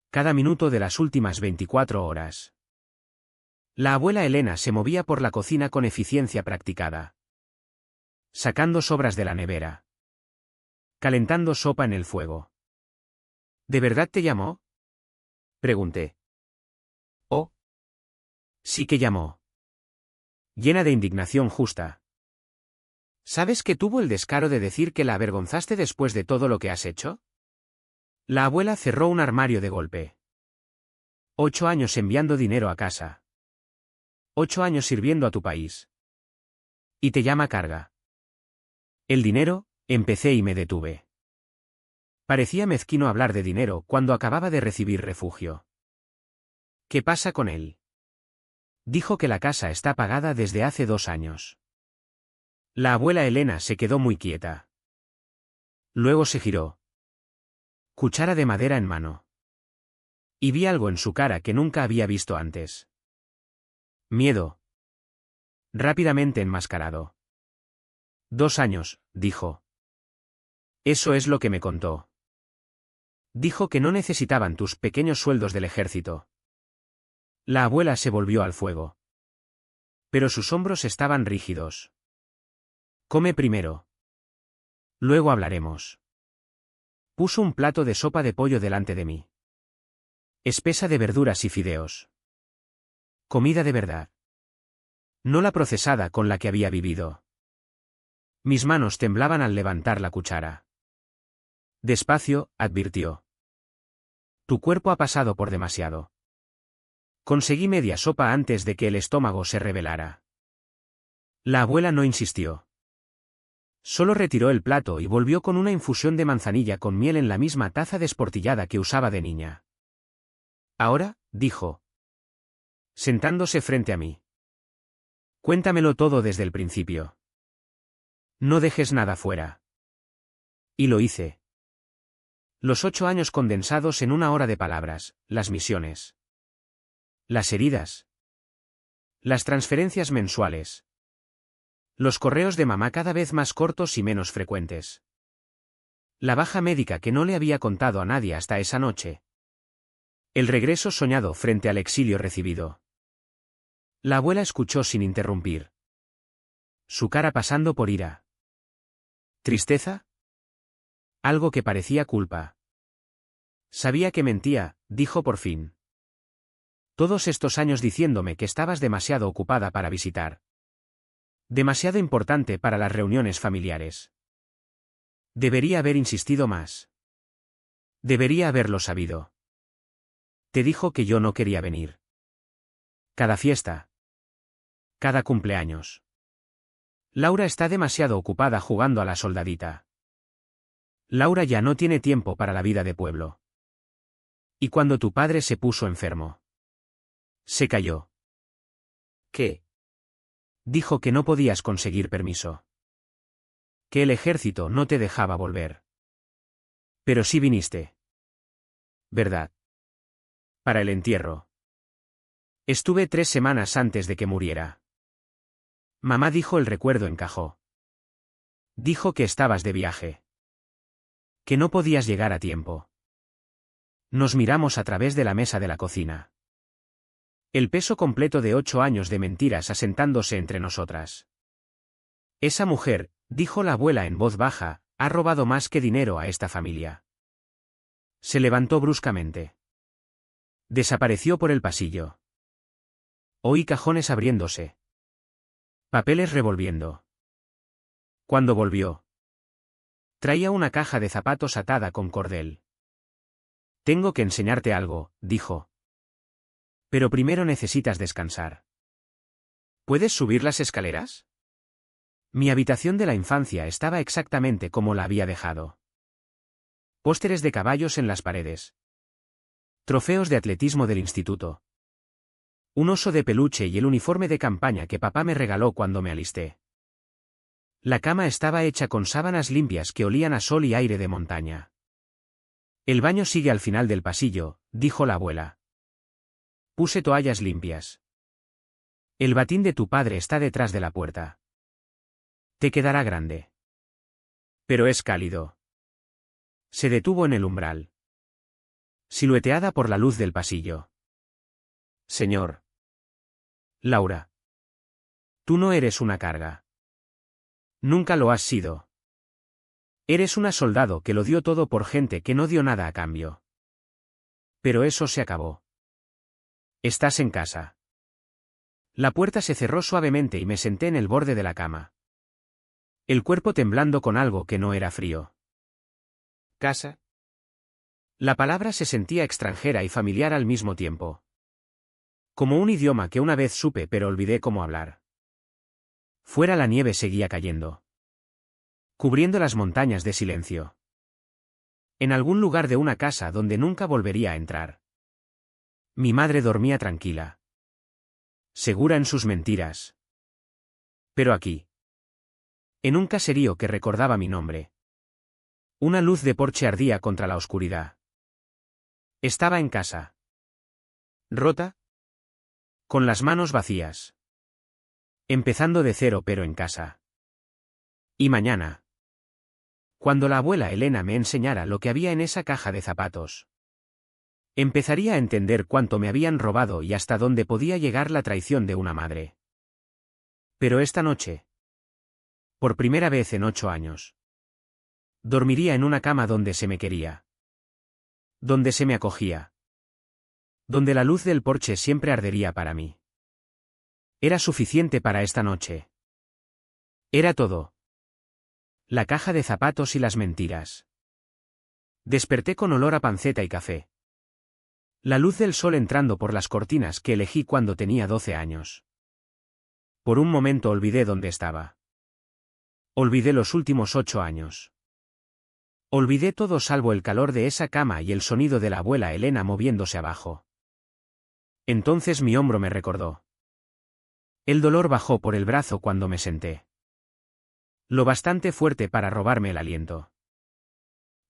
Cada minuto de las últimas 24 horas. La abuela Elena se movía por la cocina con eficiencia practicada. Sacando sobras de la nevera. Calentando sopa en el fuego. ¿De verdad te llamó? Pregunté. Oh. Sí que llamó. Llena de indignación justa. ¿Sabes que tuvo el descaro de decir que la avergonzaste después de todo lo que has hecho? La abuela cerró un armario de golpe. 8 años enviando dinero a casa. 8 años sirviendo a tu país. Y te llama carga. El dinero, empecé y me detuve. Parecía mezquino hablar de dinero cuando acababa de recibir refugio. ¿Qué pasa con él? Dijo que la casa está pagada desde hace 2 años. La abuela Elena se quedó muy quieta. Luego se giró. Cuchara de madera en mano. Y vi algo en su cara que nunca había visto antes. Miedo. Rápidamente enmascarado. 2 años, dijo. Eso es lo que me contó. Dijo que no necesitaban tus pequeños sueldos del ejército. La abuela se volvió al fuego. Pero sus hombros estaban rígidos. Come primero. Luego hablaremos. Puso un plato de sopa de pollo delante de mí. Espesa de verduras y fideos. Comida de verdad. No la procesada con la que había vivido. Mis manos temblaban al levantar la cuchara. Despacio, advirtió. Tu cuerpo ha pasado por demasiado. Conseguí media sopa antes de que el estómago se rebelara. La abuela no insistió. Solo retiró el plato y volvió con una infusión de manzanilla con miel en la misma taza desportillada que usaba de niña. Ahora, dijo, sentándose frente a mí. Cuéntamelo todo desde el principio. No dejes nada fuera. Y lo hice. Los 8 años condensados en una hora de palabras, las misiones. Las heridas. Las transferencias mensuales. Los correos de mamá cada vez más cortos y menos frecuentes. La baja médica que no le había contado a nadie hasta esa noche. El regreso soñado frente al exilio recibido. La abuela escuchó sin interrumpir. Su cara pasando por ira. ¿Tristeza? Algo que parecía culpa. Sabía que mentía, dijo por fin. Todos estos años diciéndome que estabas demasiado ocupada para visitar. Demasiado importante para las reuniones familiares. Debería haber insistido más. Debería haberlo sabido. Te dijo que yo no quería venir. Cada fiesta. Cada cumpleaños. Laura está demasiado ocupada jugando a la soldadita. Laura ya no tiene tiempo para la vida de pueblo. Y cuando tu padre se puso enfermo. Se cayó. ¿Qué? Dijo que no podías conseguir permiso. Que el ejército no te dejaba volver. Pero sí viniste. ¿Verdad? Para el entierro. Estuve 3 semanas antes de que muriera. Mamá dijo el recuerdo encajó. Dijo que estabas de viaje. Que no podías llegar a tiempo. Nos miramos a través de la mesa de la cocina. El peso completo de 8 años de mentiras asentándose entre nosotras. Esa mujer, dijo la abuela en voz baja, ha robado más que dinero a esta familia. Se levantó bruscamente. Desapareció por el pasillo. Oí cajones abriéndose. Papeles revolviendo. Cuando volvió. Traía una caja de zapatos atada con cordel. Tengo que enseñarte algo, dijo. Pero primero necesitas descansar. ¿Puedes subir las escaleras? Mi habitación de la infancia estaba exactamente como la había dejado. Pósteres de caballos en las paredes. Trofeos de atletismo del instituto. Un oso de peluche y el uniforme de campaña que papá me regaló cuando me alisté. La cama estaba hecha con sábanas limpias que olían a sol y aire de montaña. El baño sigue al final del pasillo, dijo la abuela. Puse toallas limpias. El batín de tu padre está detrás de la puerta. Te quedará grande. Pero es cálido. Se detuvo en el umbral. Silueteada por la luz del pasillo. Señor. Laura. Tú no eres una carga. Nunca lo has sido. Eres una soldado que lo dio todo por gente que no dio nada a cambio. Pero eso se acabó. Estás en casa. La puerta se cerró suavemente y me senté en el borde de la cama. El cuerpo temblando con algo que no era frío. ¿Casa? La palabra se sentía extranjera y familiar al mismo tiempo. Como un idioma que una vez supe pero olvidé cómo hablar. Fuera la nieve seguía cayendo. Cubriendo las montañas de silencio. En algún lugar de una casa donde nunca volvería a entrar. Mi madre dormía tranquila. Segura en sus mentiras. Pero aquí. En un caserío que recordaba mi nombre. Una luz de porche ardía contra la oscuridad. Estaba en casa. ¿Rota? Con las manos vacías. Empezando de cero pero en casa. Y mañana. Cuando la abuela Elena me enseñara lo que había en esa caja de zapatos. Empezaría a entender cuánto me habían robado y hasta dónde podía llegar la traición de una madre. Pero esta noche. Por primera vez en 8 años. Dormiría en una cama donde se me quería. Donde se me acogía. Donde la luz del porche siempre ardería para mí. Era suficiente para esta noche. Era todo. La caja de zapatos y las mentiras. Desperté con olor a panceta y café. La luz del sol entrando por las cortinas que elegí cuando tenía 12 años. Por un momento olvidé dónde estaba. Olvidé los últimos 8 años. Olvidé todo salvo el calor de esa cama y el sonido de la abuela Elena moviéndose abajo. Entonces mi hombro me recordó. El dolor bajó por el brazo cuando me senté. Lo bastante fuerte para robarme el aliento.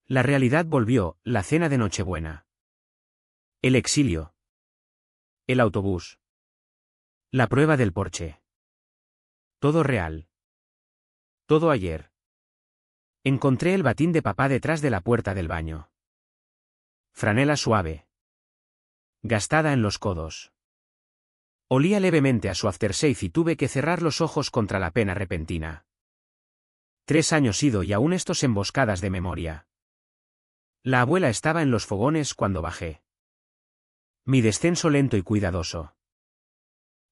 La realidad volvió, la cena de Nochebuena. El exilio. El autobús. La prueba del porche. Todo real. Todo ayer. Encontré el batín de papá detrás de la puerta del baño. Franela suave. Gastada en los codos. Olía levemente a su aftershave y tuve que cerrar los ojos contra la pena repentina. 3 años ido y aún estos emboscadas de memoria. La abuela estaba en los fogones cuando bajé. Mi descenso lento y cuidadoso.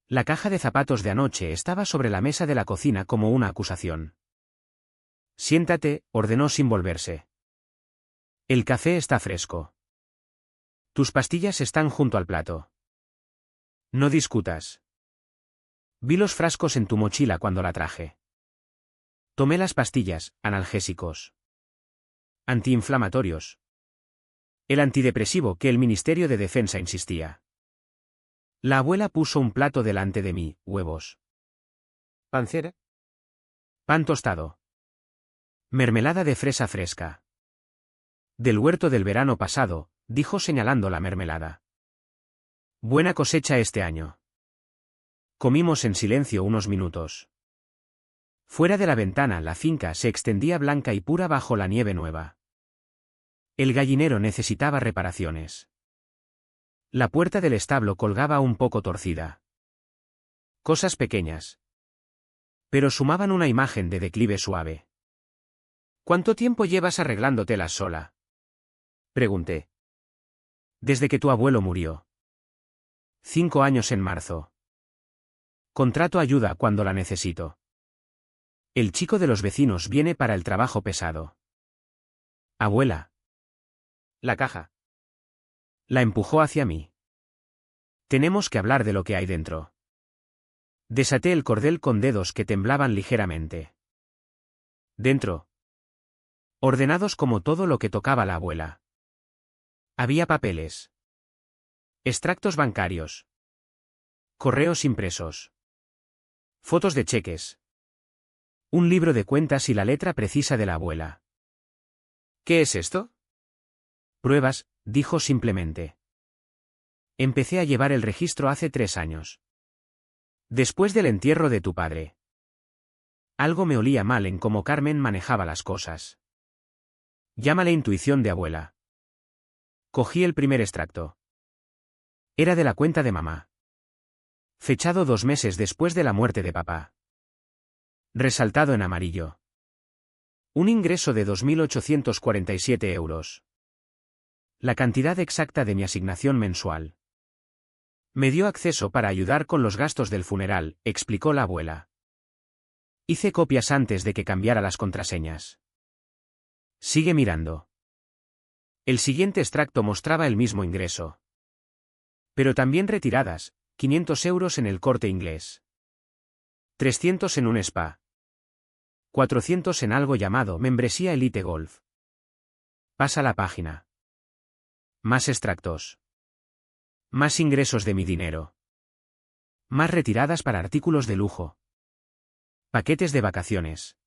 La caja de zapatos de anoche estaba sobre la mesa de la cocina como una acusación. Siéntate, ordenó sin volverse. El café está fresco. Tus pastillas están junto al plato. No discutas. Vi los frascos en tu mochila cuando la traje. Tomé las pastillas, analgésicos. Antiinflamatorios. El antidepresivo que el Ministerio de Defensa insistía. La abuela puso un plato delante de mí, huevos. ¿Pancera? Pan tostado. Mermelada de fresa fresca. Del huerto del verano pasado, dijo señalando la mermelada. Buena cosecha este año. Comimos en silencio unos minutos. Fuera de la ventana la finca se extendía blanca y pura bajo la nieve nueva. El gallinero necesitaba reparaciones. La puerta del establo colgaba un poco torcida. Cosas pequeñas. Pero sumaban una imagen de declive suave. ¿Cuánto tiempo llevas arreglándotelas sola? Pregunté. Desde que tu abuelo murió. 5 años en marzo. Contrato ayuda cuando la necesito. El chico de los vecinos viene para el trabajo pesado. Abuela. La caja. La empujó hacia mí. Tenemos que hablar de lo que hay dentro. Desaté el cordel con dedos que temblaban ligeramente. Dentro. Ordenados como todo lo que tocaba la abuela. Había papeles. Extractos bancarios. Correos impresos. Fotos de cheques. Un libro de cuentas y la letra precisa de la abuela. ¿Qué es esto? Pruebas, dijo simplemente. Empecé a llevar el registro hace 3 años. Después del entierro de tu padre. Algo me olía mal en cómo Carmen manejaba las cosas. Llámale intuición de abuela. Cogí el primer extracto. Era de la cuenta de mamá. Fechado 2 meses después de la muerte de papá. Resaltado en amarillo. Un ingreso de 2.847 euros. La cantidad exacta de mi asignación mensual. Me dio acceso para ayudar con los gastos del funeral, explicó la abuela. Hice copias antes de que cambiara las contraseñas. Sigue mirando. El siguiente extracto mostraba el mismo ingreso. Pero también retiradas, 500 euros en el Corte Inglés. 300 en un spa. 400 en algo llamado membresía Elite Golf. Pasa la página. Más extractos. Más ingresos de mi dinero. Más retiradas para artículos de lujo. Paquetes de vacaciones.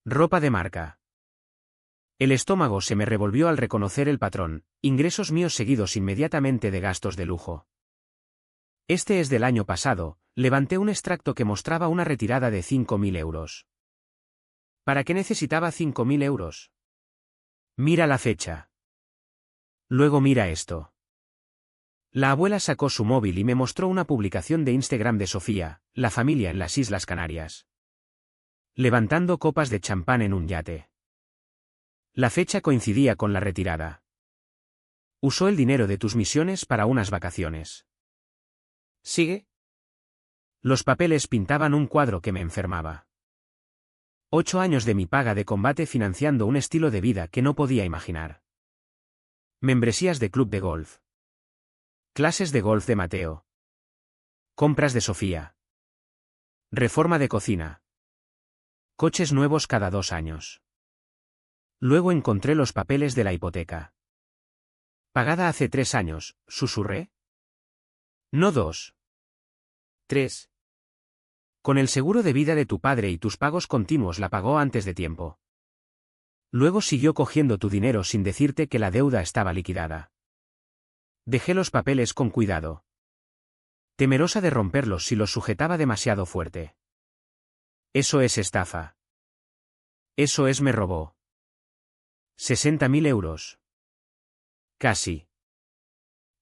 Ropa de marca. El estómago se me revolvió al reconocer el patrón, ingresos míos seguidos inmediatamente de gastos de lujo. Este es del año pasado, levanté un extracto que mostraba una retirada de 5.000 euros. ¿Para qué necesitaba 5.000 euros? Mira la fecha. Luego mira esto. La abuela sacó su móvil y me mostró una publicación de Instagram de Sofía, la familia en las Islas Canarias. Levantando copas de champán en un yate. La fecha coincidía con la retirada. Usó el dinero de tus misiones para unas vacaciones. ¿Sigue? Los papeles pintaban un cuadro que me enfermaba. 8 años de mi paga de combate financiando un estilo de vida que no podía imaginar. Membresías de club de golf. Clases de golf de Mateo. Compras de Sofía. Reforma de cocina. Coches nuevos cada 2 años. Luego encontré los papeles de la hipoteca. Pagada hace 3 años, susurré. No 2. 3. Con el seguro de vida de tu padre y tus pagos continuos la pagó antes de tiempo. Luego siguió cogiendo tu dinero sin decirte que la deuda estaba liquidada. Dejé los papeles con cuidado. Temerosa de romperlos si los sujetaba demasiado fuerte. Eso es estafa. Eso es me robó. 60.000 euros. Casi.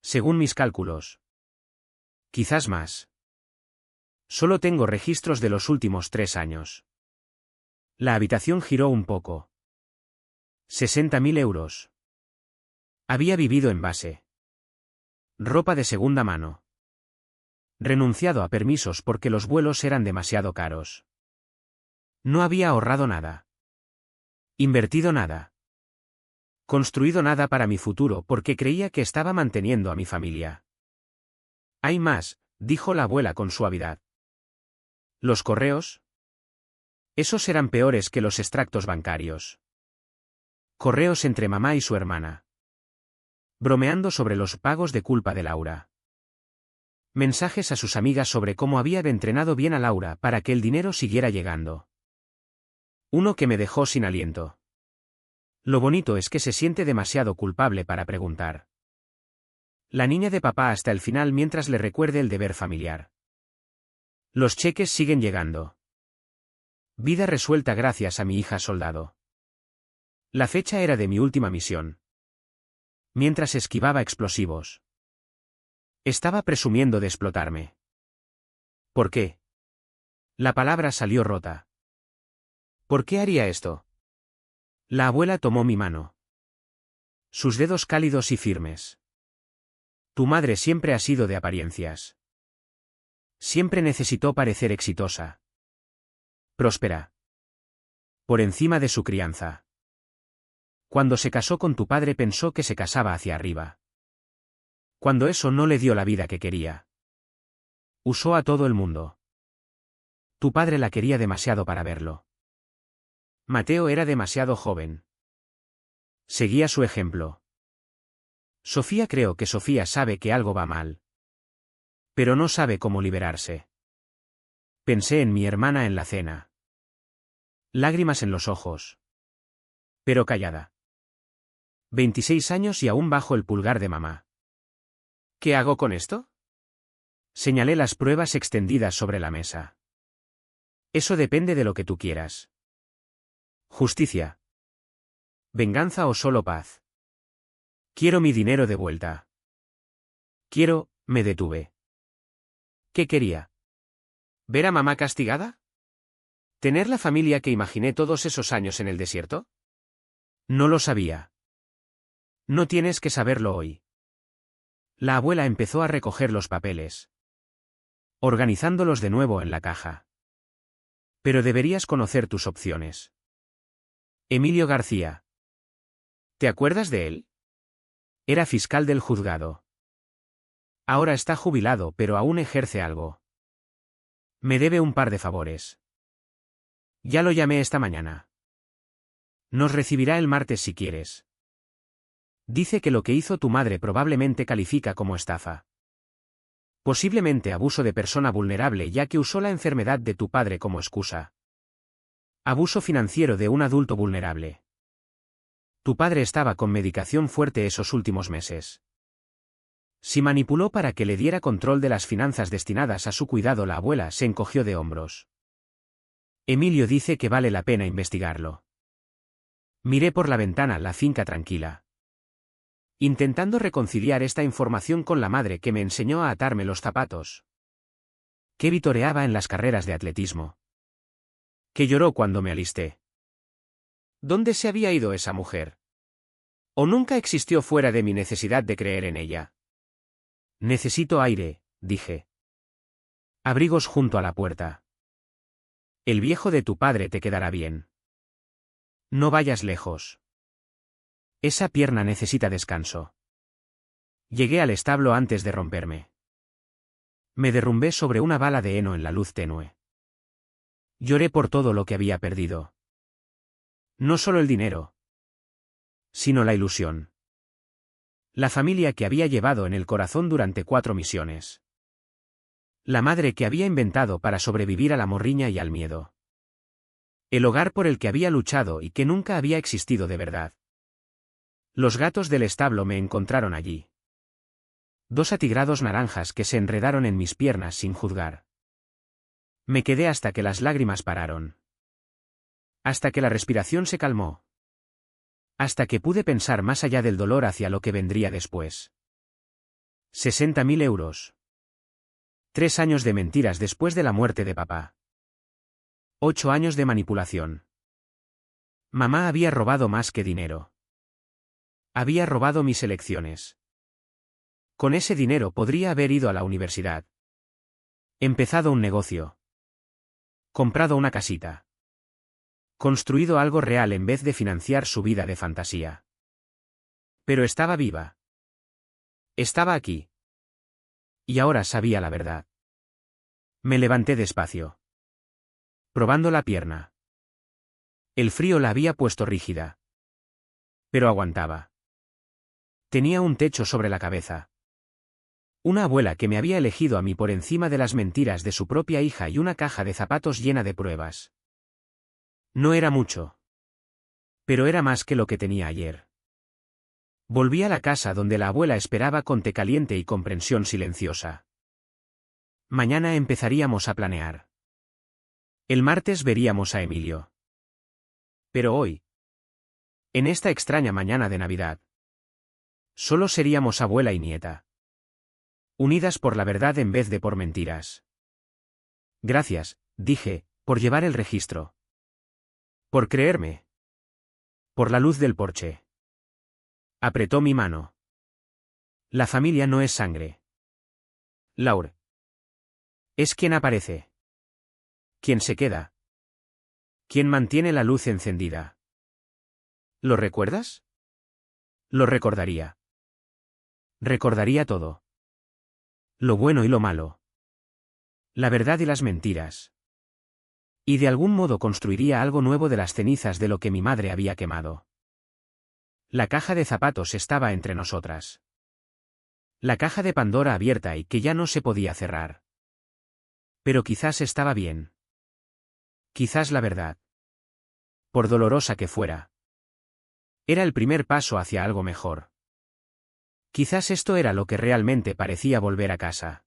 Según mis cálculos. Quizás más. Solo tengo registros de los últimos 3 años. La habitación giró un poco. 60.000 euros. Había vivido en base. Ropa de segunda mano. Renunciado a permisos porque los vuelos eran demasiado caros. No había ahorrado nada. Invertido nada. Construido nada para mi futuro porque creía que estaba manteniendo a mi familia. Hay más, dijo la abuela con suavidad. ¿Los correos? Esos eran peores que los extractos bancarios. Correos entre mamá y su hermana. Bromeando sobre los pagos de culpa de Laura. Mensajes a sus amigas sobre cómo había entrenado bien a Laura para que el dinero siguiera llegando. Uno que me dejó sin aliento. Lo bonito es que se siente demasiado culpable para preguntar. La niña de papá hasta el final mientras le recuerde el deber familiar. Los cheques siguen llegando. Vida resuelta gracias a mi hija soldado. La fecha era de mi última misión. Mientras esquivaba explosivos. Estaba presumiendo de explotarme. ¿Por qué? La palabra salió rota. ¿Por qué haría esto? La abuela tomó mi mano. Sus dedos cálidos y firmes. Tu madre siempre ha sido de apariencias. Siempre necesitó parecer exitosa. Próspera. Por encima de su crianza. Cuando se casó con tu padre pensó que se casaba hacia arriba. Cuando eso no le dio la vida que quería. Usó a todo el mundo. Tu padre la quería demasiado para verlo. Mateo era demasiado joven. Seguía su ejemplo. Sofía creo que Sofía sabe que algo va mal. Pero no sabe cómo liberarse. Pensé en mi hermana en la cena. Lágrimas en los ojos. Pero callada. 26 años y aún bajo el pulgar de mamá. ¿Qué hago con esto? Señalé las pruebas extendidas sobre la mesa. Eso depende de lo que tú quieras. Justicia. Venganza o solo paz. Quiero mi dinero de vuelta. Me detuve. ¿Qué quería? ¿Ver a mamá castigada? ¿Tener la familia que imaginé todos esos años en el desierto? No lo sabía. No tienes que saberlo hoy. La abuela empezó a recoger los papeles. Organizándolos de nuevo en la caja. Pero deberías conocer tus opciones. Emilio García. ¿Te acuerdas de él? Era fiscal del juzgado. Ahora está jubilado pero aún ejerce algo. Me debe un par de favores. Ya lo llamé esta mañana. Nos recibirá el martes si quieres. Dice que lo que hizo tu madre probablemente califica como estafa. Posiblemente abuso de persona vulnerable ya que usó la enfermedad de tu padre como excusa. Abuso financiero de un adulto vulnerable. Tu padre estaba con medicación fuerte esos últimos meses. Si manipuló para que le diera control de las finanzas destinadas a su cuidado, la abuela se encogió de hombros. Emilio dice que vale la pena investigarlo. Miré por la ventana la finca tranquila. Intentando reconciliar esta información con la madre que me enseñó a atarme los zapatos. Que vitoreaba en las carreras de atletismo. Que lloró cuando me alisté. ¿Dónde se había ido esa mujer? ¿O nunca existió fuera de mi necesidad de creer en ella? Necesito aire, dije. Abrigos junto a la puerta. El viejo de tu padre te quedará bien. No vayas lejos. Esa pierna necesita descanso. Llegué al establo antes de romperme. Me derrumbé sobre una bala de heno en la luz tenue. Lloré por todo lo que había perdido. No solo el dinero, sino la ilusión. La familia que había llevado en el corazón durante 4 misiones. La madre que había inventado para sobrevivir a la morriña y al miedo. El hogar por el que había luchado y que nunca había existido de verdad. Los gatos del establo me encontraron allí. 2 atigrados naranjas que se enredaron en mis piernas sin juzgar. Me quedé hasta que las lágrimas pararon. Hasta que la respiración se calmó. Hasta que pude pensar más allá del dolor hacia lo que vendría después. 60.000 euros. 3 años de mentiras después de la muerte de papá. 8 años de manipulación. Mamá había robado más que dinero. Había robado mis elecciones. Con ese dinero podría haber ido a la universidad. Empezado un negocio. Comprado una casita. Construido algo real en vez de financiar su vida de fantasía. Pero estaba viva. Estaba aquí. Y ahora sabía la verdad. Me levanté despacio. Probando la pierna. El frío la había puesto rígida. Pero aguantaba. Tenía un techo sobre la cabeza. Una abuela que me había elegido a mí por encima de las mentiras de su propia hija y una caja de zapatos llena de pruebas. No era mucho. Pero era más que lo que tenía ayer. Volví a la casa donde la abuela esperaba con té caliente y comprensión silenciosa. Mañana empezaríamos a planear. El martes veríamos a Emilio. Pero hoy, en esta extraña mañana de Navidad, solo seríamos abuela y nieta. Unidas por la verdad en vez de por mentiras. Gracias, dije, por llevar el registro. Por creerme. Por la luz del porche. Apretó mi mano. La familia no es sangre. Laure. Es quien aparece. Quien se queda. Quien mantiene la luz encendida. ¿Lo recuerdas? Lo recordaría. Recordaría todo. Lo bueno y lo malo. La verdad y las mentiras. Y de algún modo construiría algo nuevo de las cenizas de lo que mi madre había quemado. La caja de zapatos estaba entre nosotras. La caja de Pandora abierta y que ya no se podía cerrar. Pero quizás estaba bien. Quizás la verdad. Por dolorosa que fuera. Era el primer paso hacia algo mejor. Quizás esto era lo que realmente parecía volver a casa.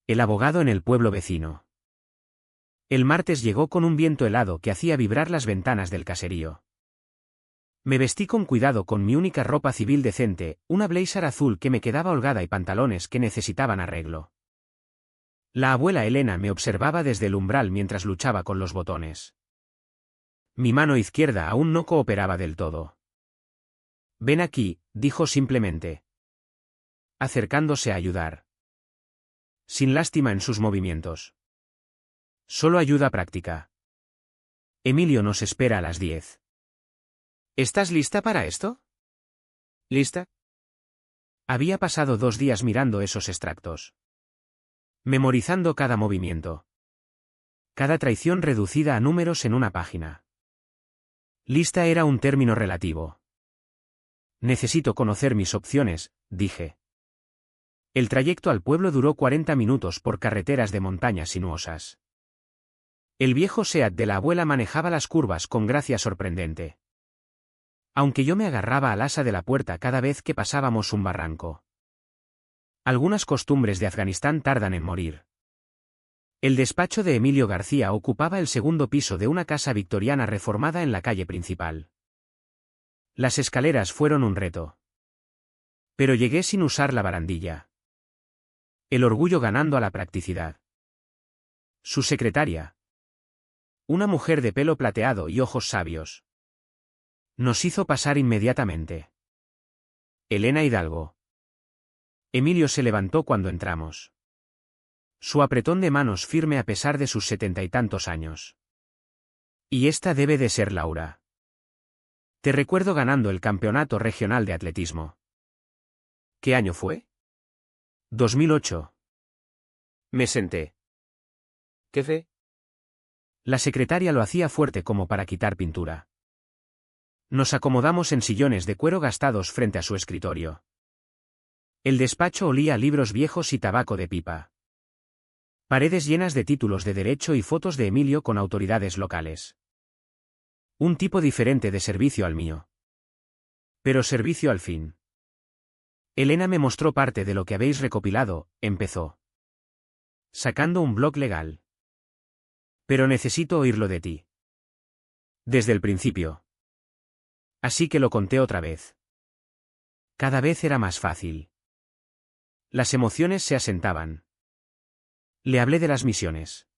El abogado en el pueblo vecino. El martes llegó con un viento helado que hacía vibrar las ventanas del caserío. Me vestí con cuidado con mi única ropa civil decente, una blazer azul que me quedaba holgada y pantalones que necesitaban arreglo. La abuela Elena me observaba desde el umbral mientras luchaba con los botones. Mi mano izquierda aún no cooperaba del todo. Ven aquí, dijo simplemente. Acercándose a ayudar. Sin lástima en sus movimientos. Solo ayuda práctica. Emilio nos espera a las 10. ¿Estás lista para esto? ¿Lista? Había pasado 2 días mirando esos extractos. Memorizando cada movimiento. Cada traición reducida a números en una página. Lista era un término relativo. Necesito conocer mis opciones, dije. El trayecto al pueblo duró 40 minutos por carreteras de montaña sinuosas. El viejo Seat de la abuela manejaba las curvas con gracia sorprendente. Aunque yo me agarraba al asa de la puerta cada vez que pasábamos un barranco. Algunas costumbres de Afganistán tardan en morir. El despacho de Emilio García ocupaba el segundo piso de una casa victoriana reformada en la calle principal. Las escaleras fueron un reto. Pero llegué sin usar la barandilla. El orgullo ganando a la practicidad. Su secretaria. Una mujer de pelo plateado y ojos sabios. Nos hizo pasar inmediatamente. Elena Hidalgo. Emilio se levantó cuando entramos. Su apretón de manos firme a pesar de sus 70 y tantos años. Y esta debe de ser Laura. Te recuerdo ganando el campeonato regional de atletismo. ¿Qué año fue? 2008. Me senté. ¿Qué fe? La secretaria lo hacía fuerte como para quitar pintura. Nos acomodamos en sillones de cuero gastados frente a su escritorio. El despacho olía a libros viejos y tabaco de pipa. Paredes llenas de títulos de derecho y fotos de Emilio con autoridades locales. Un tipo diferente de servicio al mío. Pero servicio al fin. Elena me mostró parte de lo que habéis recopilado, empezó. Sacando un blog legal. Pero necesito oírlo de ti. Desde el principio. Así que lo conté otra vez. Cada vez era más fácil. Las emociones se asentaban. Le hablé de las misiones.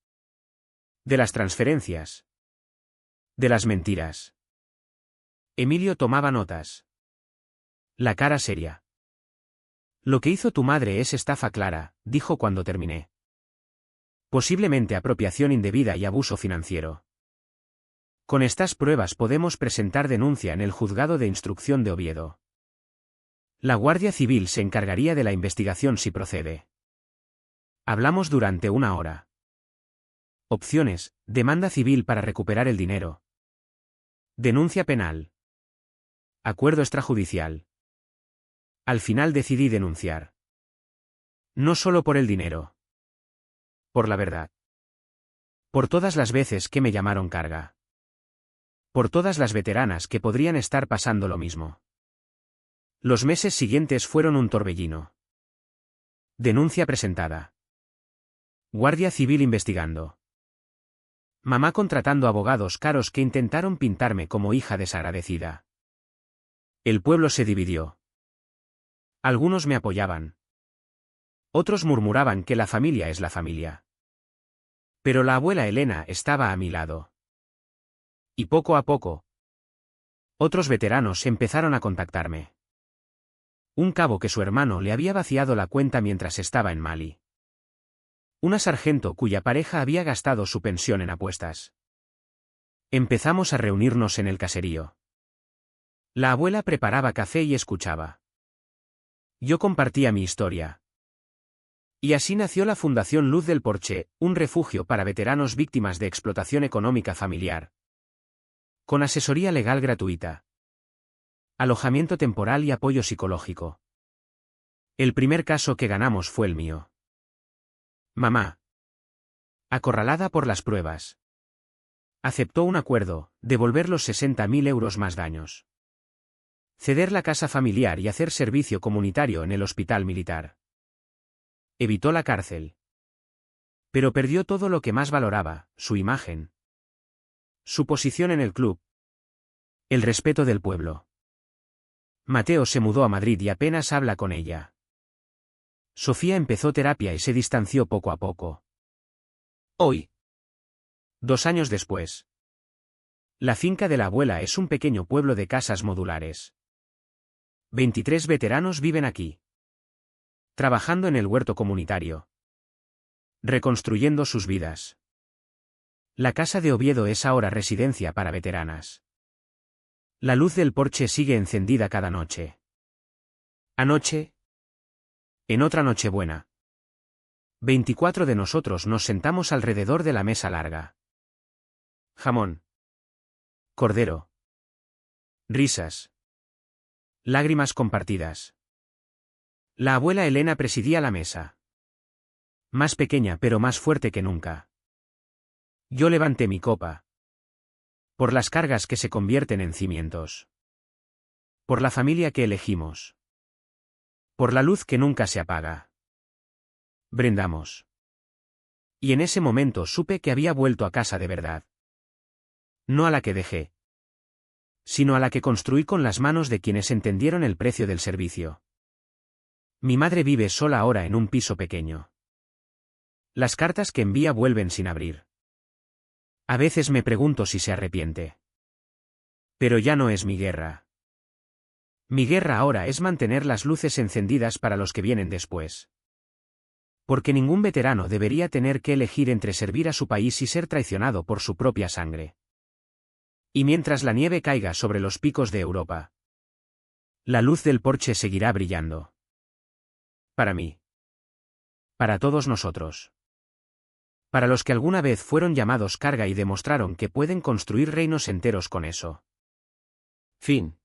De las transferencias. De las mentiras. Emilio tomaba notas. La cara seria. Lo que hizo tu madre es estafa clara, dijo cuando terminé. Posiblemente apropiación indebida y abuso financiero. Con estas pruebas podemos presentar denuncia en el juzgado de instrucción de Oviedo. La Guardia Civil se encargaría de la investigación si procede. Hablamos durante 1 hora. Opciones: demanda civil para recuperar el dinero. Denuncia penal. Acuerdo extrajudicial. Al final decidí denunciar. No solo por el dinero. Por la verdad. Por todas las veces que me llamaron carga. Por todas las veteranas que podrían estar pasando lo mismo. Los meses siguientes fueron un torbellino. Denuncia presentada. Guardia Civil investigando. Mamá contratando abogados caros que intentaron pintarme como hija desagradecida. El pueblo se dividió. Algunos me apoyaban. Otros murmuraban que la familia es la familia. Pero la abuela Elena estaba a mi lado. Y poco a poco, otros veteranos empezaron a contactarme. Un cabo que su hermano le había vaciado la cuenta mientras estaba en Mali. Una sargento cuya pareja había gastado su pensión en apuestas. Empezamos a reunirnos en el caserío. La abuela preparaba café y escuchaba. Yo compartía mi historia. Y así nació la Fundación Luz del Porche, un refugio para veteranos víctimas de explotación económica familiar. Con asesoría legal gratuita. Alojamiento temporal y apoyo psicológico. El primer caso que ganamos fue el mío. Mamá. Acorralada por las pruebas. Aceptó un acuerdo: devolver los 60.000 euros más daños. Ceder la casa familiar y hacer servicio comunitario en el hospital militar. Evitó la cárcel. Pero perdió todo lo que más valoraba: su imagen. Su posición en el club. El respeto del pueblo. Mateo se mudó a Madrid y apenas habla con ella. Sofía empezó terapia y se distanció poco a poco. Hoy. 2 años después. La finca de la abuela es un pequeño pueblo de casas modulares. 23 veteranos viven aquí. Trabajando en el huerto comunitario. Reconstruyendo sus vidas. La casa de Oviedo es ahora residencia para veteranas. La luz del porche sigue encendida cada noche. Anoche. En otra Nochebuena. 24 de nosotros nos sentamos alrededor de la mesa larga. Jamón. Cordero. Risas. Lágrimas compartidas. La abuela Elena presidía la mesa. Más pequeña pero más fuerte que nunca. Yo levanté mi copa. Por las cargas que se convierten en cimientos. Por la familia que elegimos. Por la luz que nunca se apaga. Brindamos. Y en ese momento supe que había vuelto a casa de verdad. No a la que dejé, sino a la que construí con las manos de quienes entendieron el precio del servicio. Mi madre vive sola ahora en un piso pequeño. Las cartas que envía vuelven sin abrir. A veces me pregunto si se arrepiente. Pero ya no es mi guerra. Mi guerra ahora es mantener las luces encendidas para los que vienen después. Porque ningún veterano debería tener que elegir entre servir a su país y ser traicionado por su propia sangre. Y mientras la nieve caiga sobre los picos de Europa, la luz del porche seguirá brillando. Para mí. Para todos nosotros. Para los que alguna vez fueron llamados carga y demostraron que pueden construir reinos enteros con eso. Fin.